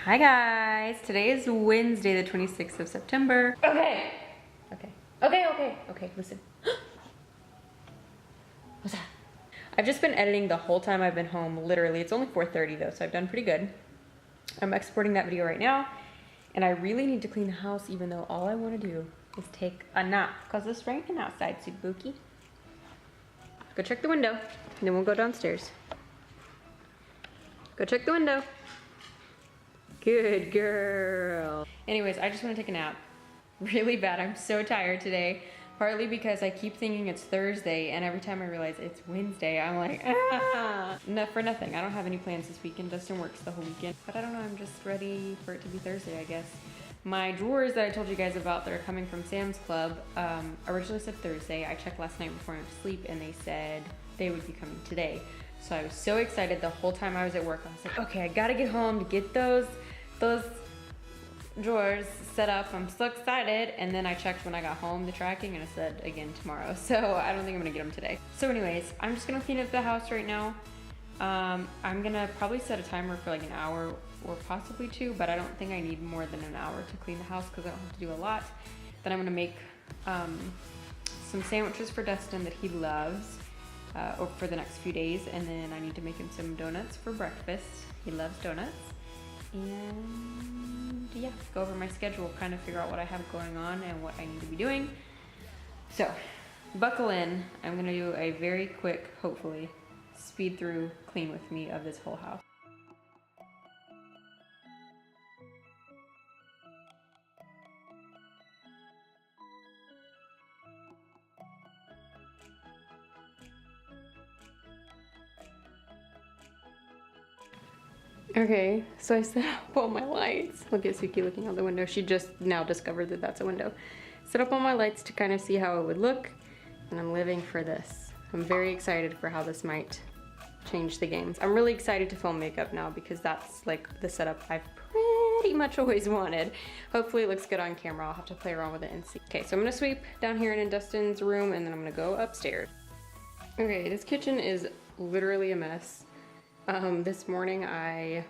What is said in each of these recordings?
Hi guys, today is Wednesday the 26th of September. Okay, listen. What's that? I've just been editing the whole time I've been home, literally. It's only 4:30 though, so I've done pretty good. I'm exporting that video right now, and I really need to clean the house even though all I want to do is take a nap because it's raining outside, Subuki. Go check the window, and then we'll go downstairs. Go check the window. Good girl. Anyways, I just want to take a nap really bad. I'm so tired today, partly because I keep thinking it's Thursday, and every time I realize it's Wednesday, I'm like, ah. No, for nothing. I don't have any plans this weekend. Dustin works the whole weekend, but I don't know. I'm just ready for it to be Thursday, I guess. My drawers that I told you guys about that are coming from Sam's Club originally said Thursday. I checked last night before I went to sleep, and they said they would be coming today. So I was so excited the whole time I was at work. I was like, okay, I gotta get home to get those drawers set up. I'm so excited. And then I checked when I got home the tracking, and it said again tomorrow. So I don't think I'm gonna get them today. So anyways, I'm just gonna clean up the house right now. I'm gonna probably set a timer for like an hour or possibly 2, but I don't think I need more than an hour to clean the house because I don't have to do a lot. Then I'm gonna make some sandwiches for Dustin that he loves for the next few days, and then I need to make him some donuts for breakfast. He loves donuts. And yeah, go over my schedule, kind of figure out what I have going on and what I need to be doing. So buckle in. I'm gonna do a very quick, hopefully speed through clean with me of this whole house. Okay, so I set up all my lights. Look at Suki looking out the window. She just now discovered that that's a window. Set up all my lights to kind of see how it would look, and I'm living for this. I'm very excited for how this might change the games. I'm really excited to film makeup now because that's like the setup I've pretty much always wanted. Hopefully it looks good on camera. I'll have to play around with it and see. Okay, so I'm gonna sweep down here in Dustin's room, and then I'm gonna go upstairs. Okay, this kitchen is literally a mess. This morning I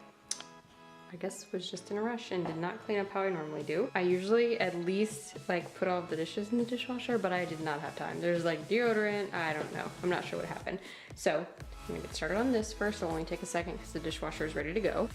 guess was just in a rush and did not clean up how I normally do. I usually at least like put all of the dishes in the dishwasher, but I did not have time. There's like deodorant, I don't know. I'm not sure what happened. So I'm gonna get started on this first. It'll only take a second because the dishwasher is ready to go.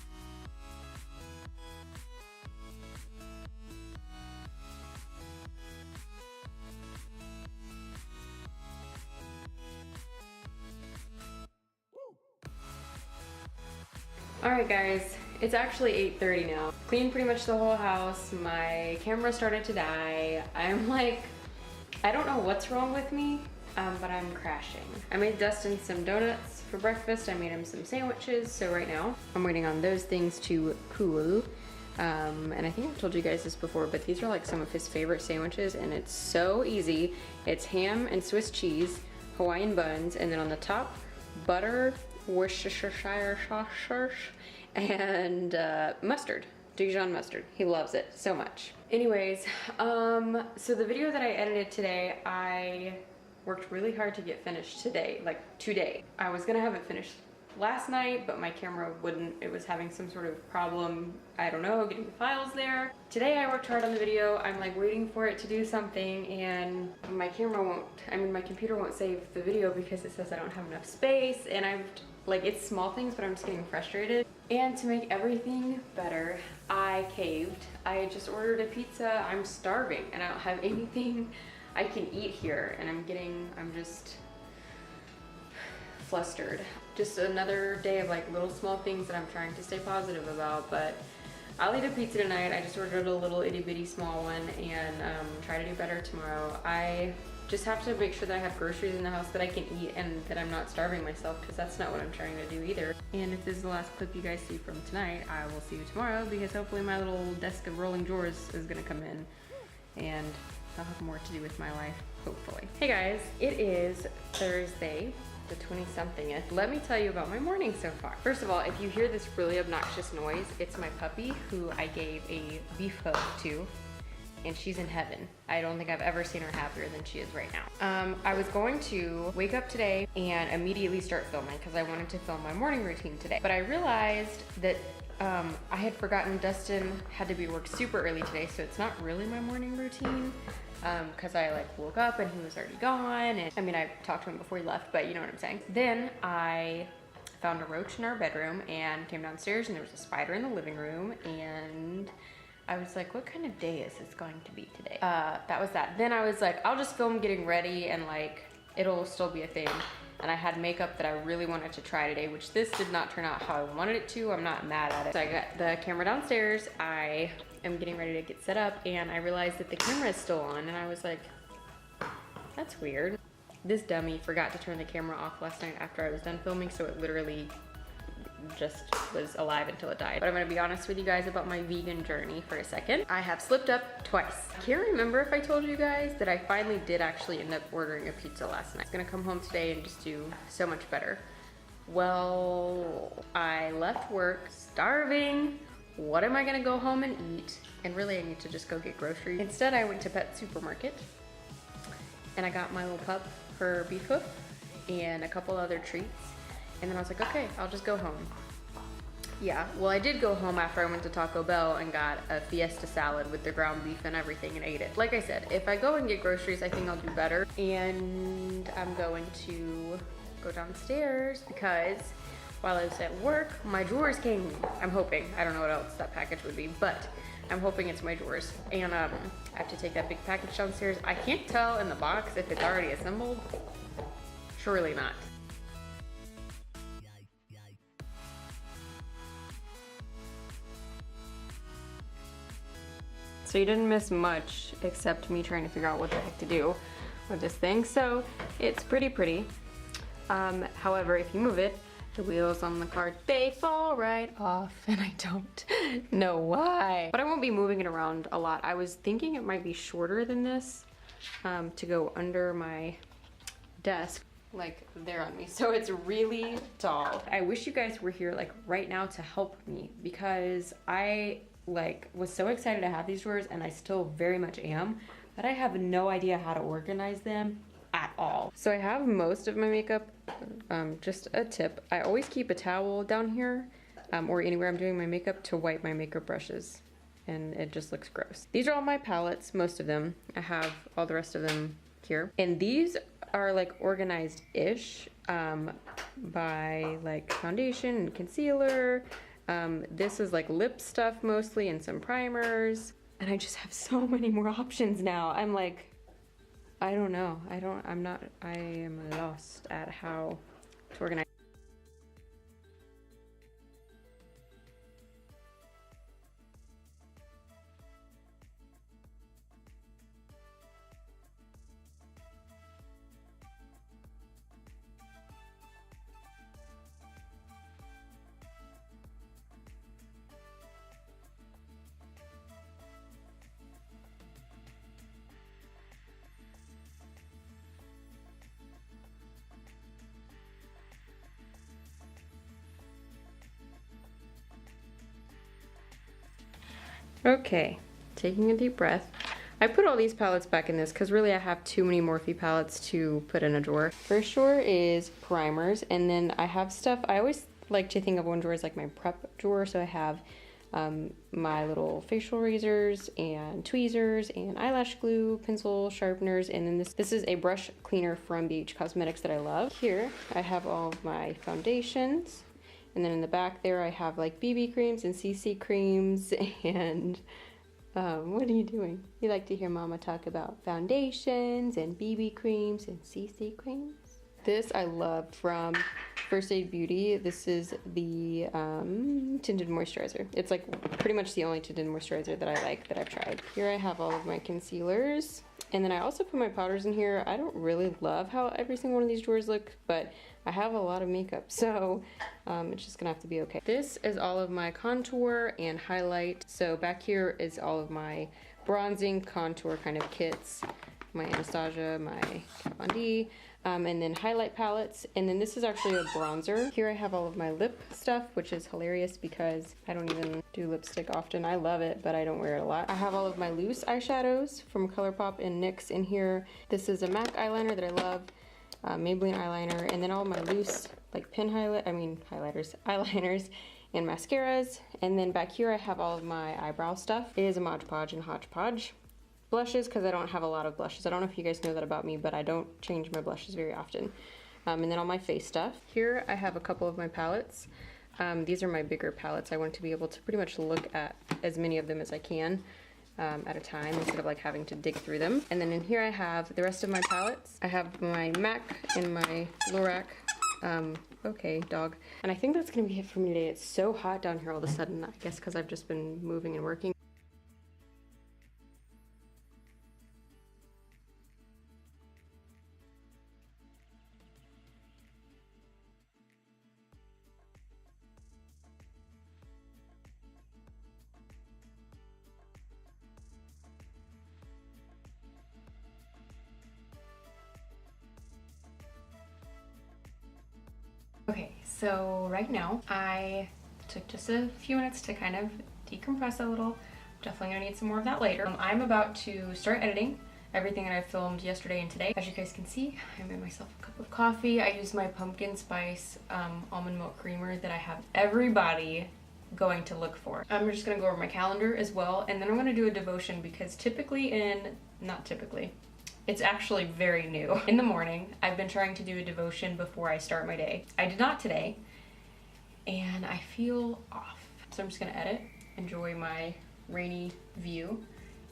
Alright guys, it's actually 8:30 now. Cleaned pretty much the whole house. My camera started to die. I'm like, I don't know what's wrong with me, but I'm crashing. I made Dustin some donuts for breakfast. I made him some sandwiches. So right now, I'm waiting on those things to cool. And I think I've told you guys this before, but these are like some of his favorite sandwiches, and it's so easy. It's ham and Swiss cheese, Hawaiian buns, and then on the top, butter, Worcestershire sauce, and mustard, Dijon mustard. He loves it so much. Anyways, so the video that I edited today, I worked really hard to get finished today, like today. I was gonna have it finished last night, but my camera wouldn't. It was having some sort of problem, I don't know, getting the files there. Today I worked hard on the video. I'm like waiting for it to do something, and my camera won't, my computer won't save the video because it says I don't have enough space, and like, it's small things, but I'm just getting frustrated. And to make everything better, I caved. I just ordered a pizza. I'm starving and I don't have anything I can eat here, and I'm just flustered. Just another day of like little small things that I'm trying to stay positive about, but I'll eat a pizza tonight. I just ordered a little itty bitty small one, and try to do better tomorrow. I just have to make sure that I have groceries in the house that I can eat and that I'm not starving myself, because that's not what I'm trying to do either. And if this is the last clip you guys see from tonight, I will see you tomorrow, because hopefully my little desk of rolling drawers is gonna come in and I'll have more to do with my life, hopefully. Hey guys, it is Thursday, the 20-somethingth. Let me tell you about my morning so far. First of all, if you hear this really obnoxious noise, it's my puppy who I gave a beef hug to, and she's in heaven. I don't think I've ever seen her happier than she is right now. I was going to wake up today and immediately start filming because I wanted to film my morning routine today. But I realized that I had forgotten Dustin had to be at work super early today, so it's not really my morning routine. Cause I like woke up and he was already gone. And I mean, I talked to him before he left, but you know what I'm saying. Then I found a roach in our bedroom and came downstairs and there was a spider in the living room, and I was like, what kind of day is this going to be today? That was that. Then I was like, I'll just film getting ready and like, it'll still be a thing. And I had makeup that I really wanted to try today, which this did not turn out how I wanted it to. I'm not mad at it. So I got the camera downstairs. I am getting ready to get set up, and I realized that the camera is still on, and I was like, that's weird. This dummy forgot to turn the camera off last night after I was done filming, so it literally just was alive until it died. But I'm gonna be honest with you guys about my vegan journey for a second. I have slipped up twice. I can't remember if I told you guys that I finally did actually end up ordering a pizza last night. I was gonna come home today and just do so much better. Well, I left work starving. What am I gonna go home and eat? And really I need to just go get groceries. Instead I went to Pet Supermarket and I got my little pup her beef hoof and a couple other treats. And then I was like, okay, I'll just go home. Yeah, well I did go home after I went to Taco Bell and got a fiesta salad with the ground beef and everything and ate it. Like I said, if I go and get groceries, I think I'll do better. And I'm going to go downstairs because while I was at work, my drawers came. I'm hoping, I don't know what else that package would be, but I'm hoping it's my drawers. And I have to take that big package downstairs. I can't tell in the box if it's already assembled. Surely not. So you didn't miss much except me trying to figure out what the heck to do with this thing. So it's pretty pretty. However, if you move it, the wheels on the car, they fall right off, and I don't know why. But I won't be moving it around a lot. I was thinking it might be shorter than this to go under my desk, like there on me. So it's really tall. I wish you guys were here like right now to help me, because I like was so excited to have these drawers, and I still very much am, but I have no idea how to organize them at all. So I have most of my makeup, just a tip. I always keep a towel down here or anywhere I'm doing my makeup to wipe my makeup brushes, and it just looks gross. These are all my palettes, most of them. I have all the rest of them here. And these are like organized-ish by like foundation and concealer. This is like lip stuff mostly and some primers. And I just have so many more options now. I'm like, I don't know. I am lost at how to organize. Okay, taking a deep breath. I put all these palettes back in this because really I have too many Morphe palettes to put in a drawer. First drawer is primers, and then I have stuff. I always like to think of one drawer as like my prep drawer, so I have my little facial razors and tweezers and eyelash glue, pencil sharpeners, and then this is a brush cleaner from BH Cosmetics that I love. Here I have all of my foundations. And then in the back there, I have like BB creams and CC creams and what are you doing? You like to hear Mama talk about foundations and BB creams and CC creams? This I love from First Aid Beauty. This is the tinted moisturizer. It's like pretty much the only tinted moisturizer that I like that I've tried. Here I have all of my concealers. And then I also put my powders in here. I don't really love how every single one of these drawers look, but I have a lot of makeup, so it's just gonna have to be okay. This is all of my contour and highlight. So back here is all of my bronzing contour kind of kits, my Anastasia, my Kat Von D, and then highlight palettes. And then this is actually a bronzer. Here I have all of my lip stuff, which is hilarious because I don't even do lipstick often. I love it, but I don't wear it a lot. I have all of my loose eyeshadows from ColourPop and NYX in here. This is a MAC eyeliner that I love. Maybelline eyeliner, and then all my loose like pen eyeliners, and mascaras. And then back here I have all of my eyebrow stuff. It is a Mod Podge and Hodgepodge. Blushes, because I don't have a lot of blushes. I don't know if you guys know that about me, but I don't change my blushes very often. And then all my face stuff. Here I have a couple of my palettes. These are my bigger palettes. I want to be able to pretty much look at as many of them as I can at a time instead of like having to dig through them. And then in here I have the rest of my palettes. I have my MAC and my Lorac. Okay, dog. And I think that's gonna be it for me today. It's so hot down here all of a sudden, I guess because I've just been moving and working. Okay, so right now I took just a few minutes to kind of decompress a little. Definitely gonna need some more of that later. I'm about to start editing everything that I filmed yesterday and today. As you guys can see, I made myself a cup of coffee. I used my pumpkin spice almond milk creamer that I have everybody going to look for. I'm just gonna go over my calendar as well, and then I'm gonna do a devotion because it's actually very new. In the morning, I've been trying to do a devotion before I start my day. I did not today, and I feel off. So I'm just gonna edit, enjoy my rainy view,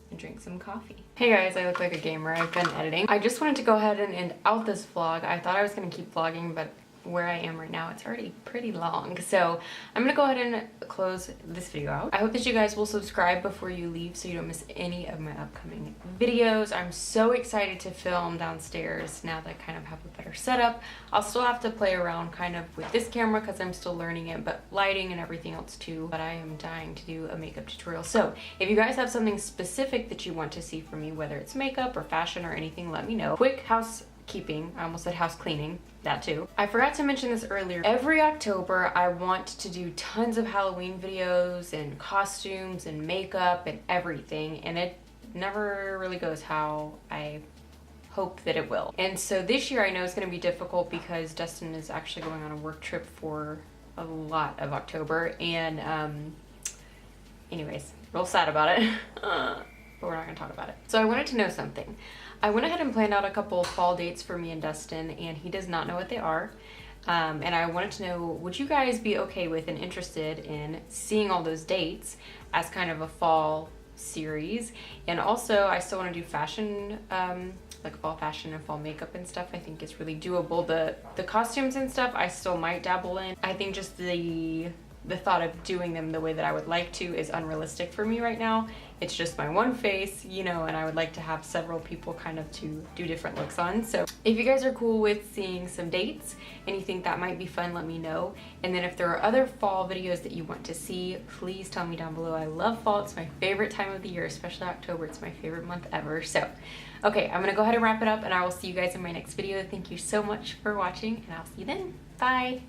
and drink some coffee. Hey guys, I look like a gamer. I've been editing. I just wanted to go ahead and end out this vlog. I thought I was gonna keep vlogging, but where I am right now, it's already pretty long. So I'm gonna go ahead and close this video out. I hope that you guys will subscribe before you leave so you don't miss any of my upcoming videos. I'm so excited to film downstairs now that I kind of have a better setup. I'll still have to play around kind of with this camera because I'm still learning it, but lighting and everything else too. But I am dying to do a makeup tutorial. So if you guys have something specific that you want to see from me, whether it's makeup or fashion or anything, let me know. Quick housekeeping, I almost said house cleaning, that too. I forgot to mention this earlier. Every October I want to do tons of Halloween videos and costumes and makeup and everything, and it never really goes how I hope that it will. And so this year I know it's going to be difficult because Dustin is actually going on a work trip for a lot of October, and anyways, real sad about it. But we're not gonna talk about it. So I wanted to know something. I went ahead and planned out a couple of fall dates for me and Dustin, and he does not know what they are. And I wanted to know, would you guys be okay with and interested in seeing all those dates as kind of a fall series? And also, I still want to do fashion, like fall fashion and fall makeup and stuff. I think it's really doable. The costumes and stuff, I still might dabble in. I think just the thought of doing them the way that I would like to is unrealistic for me right now. It's just my one face, you know, and I would like to have several people kind of to do different looks on. So if you guys are cool with seeing some dates and you think that might be fun, let me know. And then if there are other fall videos that you want to see, please tell me down below. I love fall. It's my favorite time of the year, especially October. It's my favorite month ever. So, okay, I'm gonna go ahead and wrap it up, and I will see you guys in my next video. Thank you so much for watching, and I'll see you then. Bye.